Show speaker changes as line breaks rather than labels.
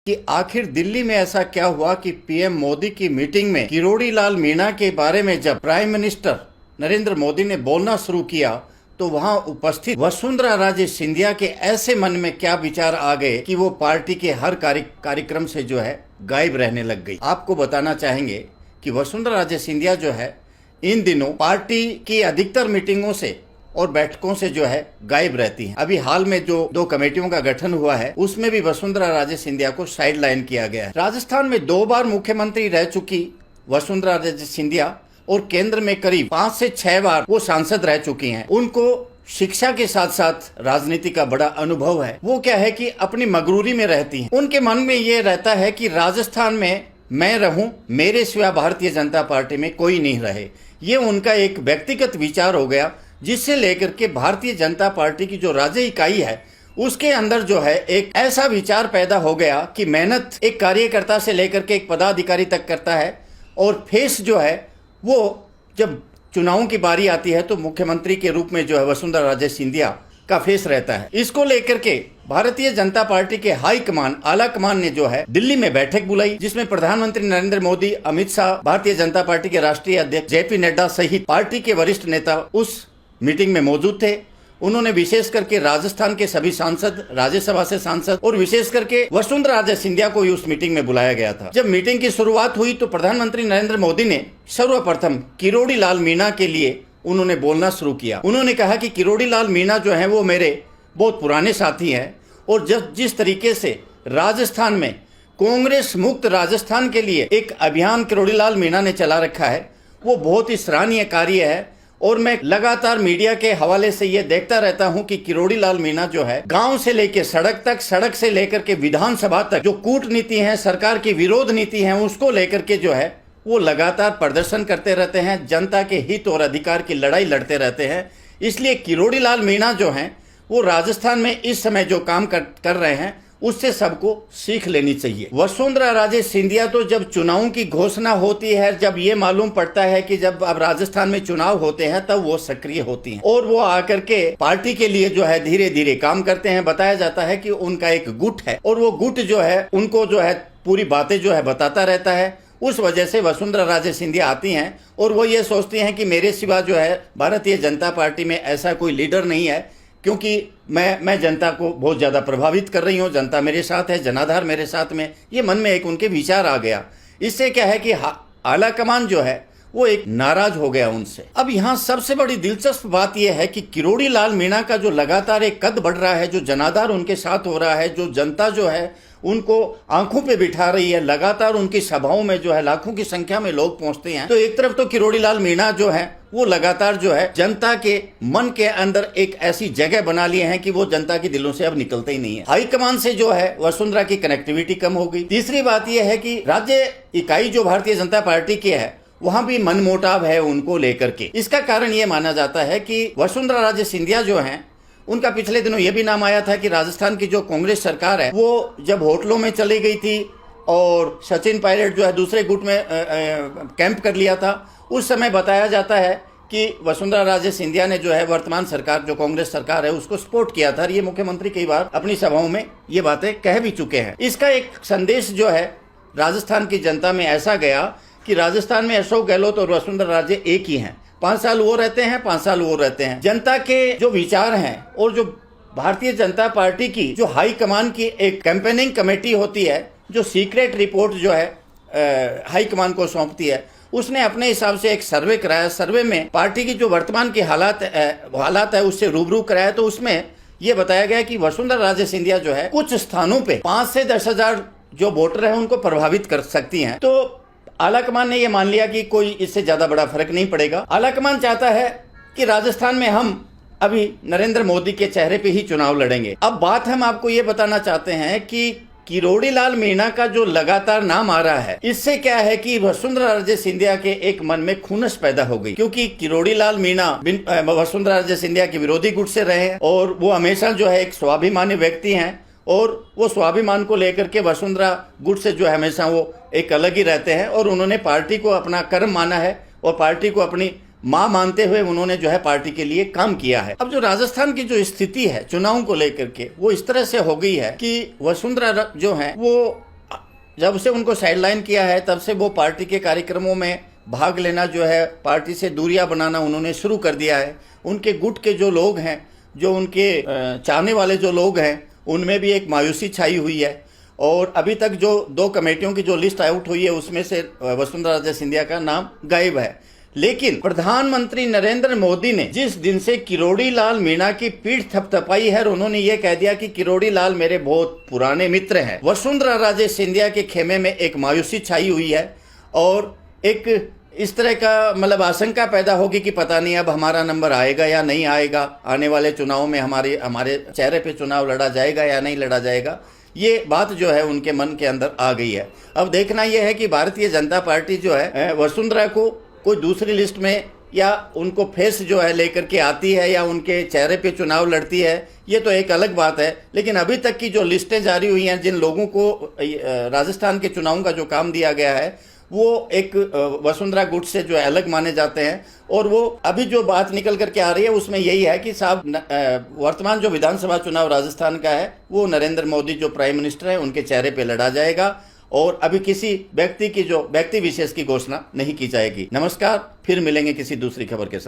कि आखिर दिल्ली में ऐसा क्या हुआ कि पीएम मोदी की मीटिंग में किरोड़ी लाल मीणा के बारे में जब प्राइम मिनिस्टर नरेंद्र मोदी ने बोलना शुरू किया तो वहां उपस्थित वसुंधरा राजे सिंधिया के ऐसे मन में क्या विचार आ गए कि वो पार्टी के हर कार्यक्रम से जो है गायब रहने लग गई। आपको बताना चाहेंगे कि वसुंधरा राजे सिंधिया जो है इन दिनों पार्टी की अधिकतर मीटिंगों से और बैठकों से जो है गायब रहती हैं। अभी हाल में जो 2 कमेटियों का गठन हुआ है उसमें भी वसुंधरा राजे सिंधिया को साइड लाइन किया गया है। राजस्थान में 2 बार मुख्यमंत्री रह चुकी वसुंधरा राजे सिंधिया और केंद्र में करीब 5 से 6 बार वो सांसद रह चुकी हैं। उनको शिक्षा के साथ साथ राजनीति का बड़ा अनुभव है। वो क्या है कि अपनी मगरूरी में रहती हैं। उनके मन में ये रहता है कि राजस्थान में मैं रहूं, मेरे सिवा भारतीय जनता पार्टी में कोई नहीं रहे। ये उनका एक व्यक्तिगत विचार हो गया, जिससे लेकर के भारतीय जनता पार्टी की जो राज्य इकाई है उसके अंदर जो है एक ऐसा विचार पैदा हो गया कि मेहनत एक कार्यकर्ता से लेकर के एक पदाधिकारी तक करता है और फेस जो है वो जब चुनावों की बारी आती है तो मुख्यमंत्री के रूप में जो है वसुंधरा राजे सिंधिया का फेस रहता है। इसको लेकर के भारतीय जनता पार्टी के हाई कमान, आला कमान ने जो है दिल्ली में बैठक बुलाई, जिसमें प्रधानमंत्री नरेंद्र मोदी, अमित शाह, भारतीय जनता पार्टी के राष्ट्रीय अध्यक्ष जेपी नड्डा सहित पार्टी के वरिष्ठ नेता उस मीटिंग में मौजूद थे। उन्होंने विशेष करके राजस्थान के सभी सांसद, राज्यसभा से सांसद और विशेष करके वसुंधरा राजे सिंधिया को उस मीटिंग में बुलाया गया था। जब मीटिंग की शुरुआत हुई तो प्रधानमंत्री नरेंद्र मोदी ने सर्वप्रथम किरोड़ी लाल मीणा के लिए उन्होंने बोलना शुरू किया। उन्होंने कहा कि किरोड़ी लाल मीणा जो है वो मेरे बहुत पुराने साथी हैं और जिस तरीके से राजस्थान में कांग्रेस मुक्त राजस्थान के लिए एक अभियान किरोड़ी लाल मीणा ने चला रखा है वो बहुत ही सराहनीय कार्य है। और मैं लगातार मीडिया के हवाले से ये देखता रहता हूं कि किरोड़ी लाल मीणा जो है गांव से लेकर सड़क तक, सड़क से लेकर के विधानसभा तक जो कूटनीति है, सरकार की विरोध नीति है, उसको लेकर के जो है वो लगातार प्रदर्शन करते रहते हैं, जनता के हित और अधिकार की लड़ाई लड़ते रहते हैं। इसलिए किरोड़ी लाल मीणा जो है वो राजस्थान में इस समय जो काम कर रहे हैं उससे सबको सीख लेनी चाहिए। वसुंधरा राजे सिंधिया तो जब चुनावों की घोषणा होती है, जब ये मालूम पड़ता है कि जब अब राजस्थान में चुनाव होते हैं तब वो सक्रिय होती हैं और वो आकर के पार्टी के लिए जो है धीरे धीरे काम करते हैं। बताया जाता है कि उनका एक गुट है और वो गुट जो है उनको जो है पूरी बातें जो है बताता रहता है। उस वजह से वसुंधरा राजे सिंधिया आती हैं और वो ये सोचती हैं कि मेरे सिवा जो है भारतीय जनता पार्टी में ऐसा कोई लीडर नहीं है, क्योंकि मैं जनता को बहुत ज़्यादा प्रभावित कर रही हूँ, जनता मेरे साथ है, जनाधार मेरे साथ में। ये मन में एक उनके विचार आ गया। इससे क्या है कि आला कमान जो है वो एक नाराज हो गया उनसे। अब यहाँ सबसे बड़ी दिलचस्प बात यह है कि किरोड़ी लाल मीणा का जो लगातार एक कद बढ़ रहा है, जो जनाधार उनके साथ हो रहा है, जो जनता जो है उनको आंखों पे बिठा रही है, लगातार उनकी सभाओं में जो है लाखों की संख्या में लोग पहुंचते हैं। तो एक तरफ तो किरोड़ी लाल मीणा जो है वो लगातार जो है जनता के मन के अंदर एक ऐसी जगह बना लिए हैं कि वो जनता के दिलों से अब निकलते ही नहीं है। हाईकमान से जो है वसुंधरा की कनेक्टिविटी कम हो गई। तीसरी बात यह है कि राज्य इकाई जो भारतीय जनता पार्टी की है वहां भी मनमुटाव है उनको लेकर के। इसका कारण ये माना जाता है कि वसुंधरा राजे सिंधिया जो है उनका पिछले दिनों ये भी नाम आया था कि राजस्थान की जो कांग्रेस सरकार है वो जब होटलों में चली गई थी और सचिन पायलट जो है दूसरे गुट में कैंप कर लिया था, उस समय बताया जाता है कि वसुंधरा राजे सिंधिया ने जो है वर्तमान सरकार जो कांग्रेस सरकार है उसको सपोर्ट किया था। ये मुख्यमंत्री कई बार अपनी सभाओं में ये बातें कह भी चुके हैं। इसका एक संदेश जो है राजस्थान की जनता में ऐसा गया कि राजस्थान में अशोक गहलोत और वसुंधरा राजे एक ही हैं। 5 साल वो रहते हैं, 5 साल वो रहते हैं। जनता के जो विचार हैं और जो भारतीय जनता पार्टी की जो हाई कमान की एक कैंपेनिंग कमेटी होती है जो सीक्रेट रिपोर्ट जो है हाई कमान को सौंपती है, उसने अपने हिसाब से एक सर्वे कराया। सर्वे में पार्टी की जो वर्तमान की हालात है उससे रूबरू कराया। तो उसमें यह बताया गया कि वसुंधरा राजे सिंधिया जो है कुछ स्थानों पे 5 से 10 हजार जो वोटर है उनको प्रभावित कर सकती हैं। तो आलाकमान ने यह मान लिया कि कोई इससे ज्यादा बड़ा फर्क नहीं पड़ेगा। आलाकमान चाहता है कि राजस्थान में हम अभी नरेंद्र मोदी के चेहरे पे ही चुनाव लड़ेंगे। अब बात हम आपको ये बताना चाहते हैं कि किरोड़ी लाल मीणा का जो लगातार नाम आ रहा है, इससे क्या है कि वसुंधरा राजे सिंधिया के एक मन में खुनस पैदा हो गई, क्योंकि किरोड़ी लाल मीणा वसुंधरा राजे सिंधिया के विरोधी गुट से रहे हैं और वो हमेशा जो है एक स्वाभिमानी व्यक्ति हैं और वो स्वाभिमान को लेकर के वसुंधरा गुट से जो है हमेशा वो एक अलग ही रहते हैं और उन्होंने पार्टी को अपना कर्म माना है और पार्टी को अपनी मां मानते हुए उन्होंने जो है पार्टी के लिए काम किया है। अब जो राजस्थान की जो स्थिति है चुनाव को लेकर के वो इस तरह से हो गई है कि वसुंधरा जो है वो जब से उनको साइडलाइन किया है तब से वो पार्टी के कार्यक्रमों में भाग लेना जो है, पार्टी से दूरियां बनाना उन्होंने शुरू कर दिया है। उनके गुट के जो लोग हैं, जो उनके चाहने वाले जो लोग हैं, उनमें भी एक मायूसी छाई हुई है। और अभी तक जो 2 कमेटियों की जो लिस्ट आउट हुई है उसमें से वसुंधरा राजे सिंधिया का नाम गायब है। लेकिन प्रधानमंत्री नरेंद्र मोदी ने जिस दिन से किरोड़ी लाल मीणा की पीठ थपथपाई है और उन्होंने ये कह दिया कि किरोड़ी लाल मेरे बहुत पुराने मित्र हैं, वसुंधरा राजे सिंधिया के खेमे में एक मायूसी छाई हुई है और एक इस तरह का आशंका पैदा होगी कि पता नहीं अब हमारा नंबर आएगा या नहीं आएगा, आने वाले चुनाव में हमारे चेहरे पे चुनाव लड़ा जाएगा या नहीं लड़ा जाएगा। ये बात जो है उनके मन के अंदर आ गई है। अब देखना यह है कि भारतीय जनता पार्टी जो है वसुंधरा को कोई दूसरी लिस्ट में या उनको फेस जो है लेकर के आती है या उनके चेहरे पे चुनाव लड़ती है, ये तो एक अलग बात है। लेकिन अभी तक की जो लिस्टें जारी हुई हैं, जिन लोगों को राजस्थान के चुनावों का जो काम दिया गया है, वो एक वसुंधरा गुट से जो है अलग माने जाते हैं। और वो अभी जो बात निकल करके आ रही है उसमें यही है कि साहब वर्तमान जो विधानसभा चुनाव राजस्थान का है वो नरेंद्र मोदी जो प्राइम मिनिस्टर है उनके चेहरे पे लड़ा जाएगा और अभी किसी व्यक्ति विशेष की घोषणा नहीं की जाएगी। नमस्कार, फिर मिलेंगे किसी दूसरी खबर के साथ।